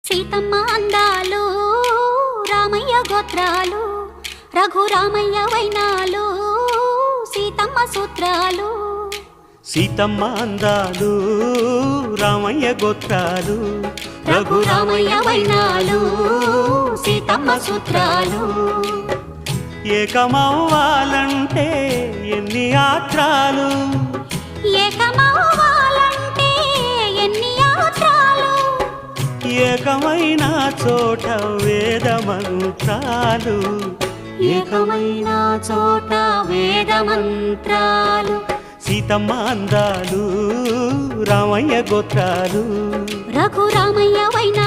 సీతమ్మ అందాలు రామయ్య గోత్రాలు రఘురామయ్య వైనాలు సీతమ్మ సూత్రాలు. సీతమ్మ అందాలు రామయ్య గోత్రాలు రఘురామయ్య వైనాలు సీతమ్మ సూత్రాలు. ఏకమవ్వాలంటే ఎన్ని యాత్రాలు, ఏకమవ్వాలంటే ఎన్ని యాత్రాలు, ఏకమైన చోట వేద మంత్రాలు, ఏకమైన చోట వేద మంత్రాలు. సీతమ్మ అందాలు రామయ్య గోత్రాలు రఘురామయ్య వైనాలు